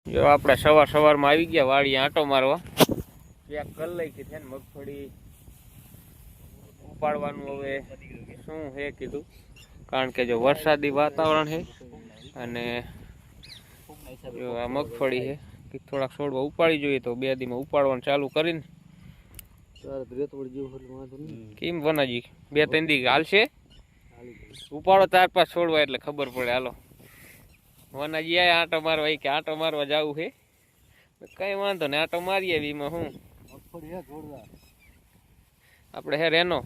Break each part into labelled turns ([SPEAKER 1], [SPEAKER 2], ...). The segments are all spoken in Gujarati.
[SPEAKER 1] જો આપણે સવારમાં આવી ગયા વાડી આંટો મારવા ચેક કરી લઈ કે છે ને મગફળી ઉપાડવાનું હવે શું હે કીધું, કારણ કે જો વરસાદી વાતાવરણ છે અને જો આ મગફળી છે કે થોડાક છોડવા ઉપાડી જોઈએ તો 2 દીમાં ઉપાડવાનું ચાલુ કરીને કેમ વનાજી 2-3 દી હાલશે ઉપાડો 4-5 છોડવા એટલે ખબર પડે. હાલો વનાજી આયા આંટો મારવા કે આંટો મારવા જવું છે, કઈ વાંધો ને આંટો મારીએ એમાં હું આપણે હે રેનોનું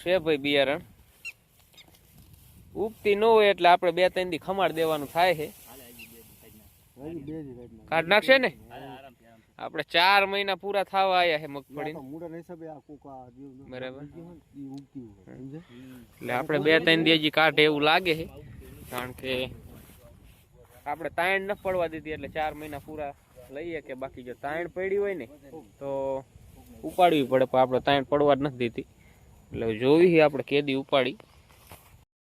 [SPEAKER 1] છે ભાઈ બિયારણ ઉગતી ન હોય એટલે આપણે 2-3 દી ખમાડ દેવાનું થાય છે. કાઢ નાખશે ને આપણે 4 મહિના પૂરા થવા આવ્યા છે મગફળી બરાબર, એટલે આપણે 2-3 દી હજી કાઢે એવું લાગે છે, કારણ કે આપણે તાણ ન પડવા દીધી એટલે 4 મહિના પૂરા લઈએ કે બાકી જો તાણ પડી હોય ને તો ઉપાડવી પડે, પણ આપણે તાણ પડવા જ નથી દીધી એટલે જોવી આપણે કેદી ઉપાડી.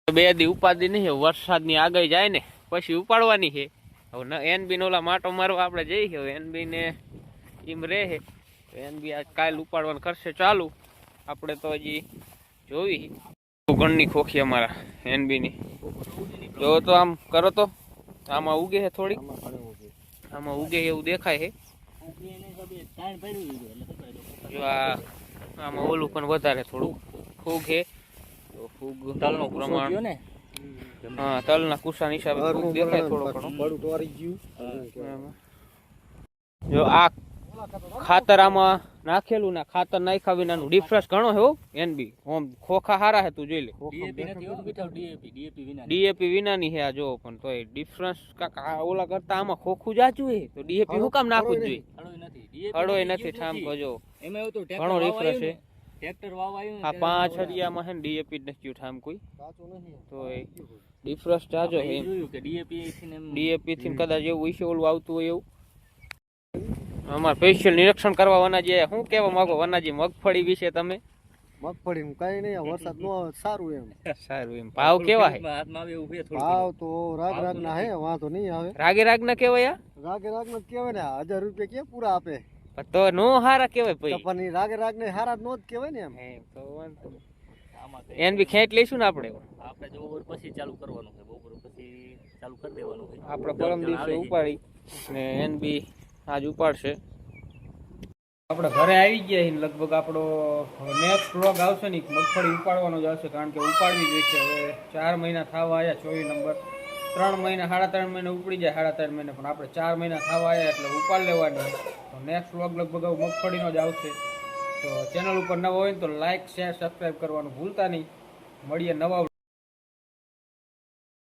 [SPEAKER 1] 2 દી ઉપાડી નહીં, વરસાદની આગળ જાય ને પછી ઉપાડવાની છે. હવે એનબી ઓલા માટો મારવા આપણે જઈએ, હવે એનબી ને એમ રહે તો એનબી આજ કાલ ઉપાડવાનું કરશે ચાલુ. આપણે તો હજી જોવી ગણની ખોખી અમારા એનબી ની જો તો આમ કરો તો આમાં ઉગે છે, થોડી આમાં ઉગે એવું દેખાય છે. જો આમાં ઓલું પણ વધારે થોડું ફૂગ છે તો ફૂગ તલનું પ્રમાણ હા તલના કુસાના હિસાબે ફૂગ દેખાય થોડો ઘણો. જો આ ખાતર આમાં નાખેલું ને ખાતર નાખ્યા વિનાનું ડિફરન્સ ઘણો છે એનબી. ઓમ ખોખા હારા છે, તું જોઈ લે ડીએપી વિનાની છે આ જો, પણ તોય ડિફરન્સ કાકા ઓલા કરતા આમાં ખોખું જાચું છે તો ડીએપી શું કામ નાખવું જોઈએ? હળોય નથી ઠામકો જો ઘણો ડિફરન્સ છે. આ 5 હરિયામાં છે ને ડીએપી જ નથી ઠામ કોઈ તો ડિફરન્સ જાજો છે. ડીએપી થી કદાચ એવું વિશે ઓલું આવતું હોય એવું. અમારે સ્પેશિયલ નિરીક્ષણ કરવા વનાજી શું કહેવા માંગો વનાજી મગફળી વિશે તમે?
[SPEAKER 2] મગફળી કઈ નહીં, વરસાદ નો સારું એમ
[SPEAKER 1] ભાવ કેવા છે?
[SPEAKER 2] ભાવ તો રાગ ના હે, વાંધો નહીં આવે.
[SPEAKER 1] રાગ ના કેવાય?
[SPEAKER 2] રાગ ના કેવાય ને, 1000 રૂપિયા કે પૂરા આપે
[SPEAKER 1] તો નો હારા કેવાય ભાઈ,
[SPEAKER 2] પણ રાગ ને હારા નો જ કેવાય ને એમ.
[SPEAKER 1] તો વાંધો એન બી ખેંચ લઈશું ને આપણે
[SPEAKER 3] જો પછી ચાલુ કરવાનું છે, બપોર પછી ચાલુ કરી દેવાનું છે.
[SPEAKER 1] આપણે પરમ દિવસે ઉપાડી ને એન બી આજ ઉપાડશે. આપણે ઘરે આવી ગયા લગભગ આપણો નેક્સ્ટ વ્લોગ આવશે ને મગફળી ઉપાડવાનો જ આવશે, કારણ કે ઉપાડવી જોઈશે. હવે 4 મહિના થવા આવ્યા, 24 નંબર 3 મહિના 3.5 મહિના ઉપડી જાય, 3.5 મહિના, પણ આપણે 4 મહિના થવા આવ્યા એટલે ઉપાડ લેવાની. તો નેક્સ્ટ વ્લોગ લગભગ મગફળીનો જ આવશે. તો ચેનલ ઉપર નવા હોય તો લાઇક શેર સબસ્ક્રાઈબ કરવાનું ભૂલતા નહીં. મળીએ નવા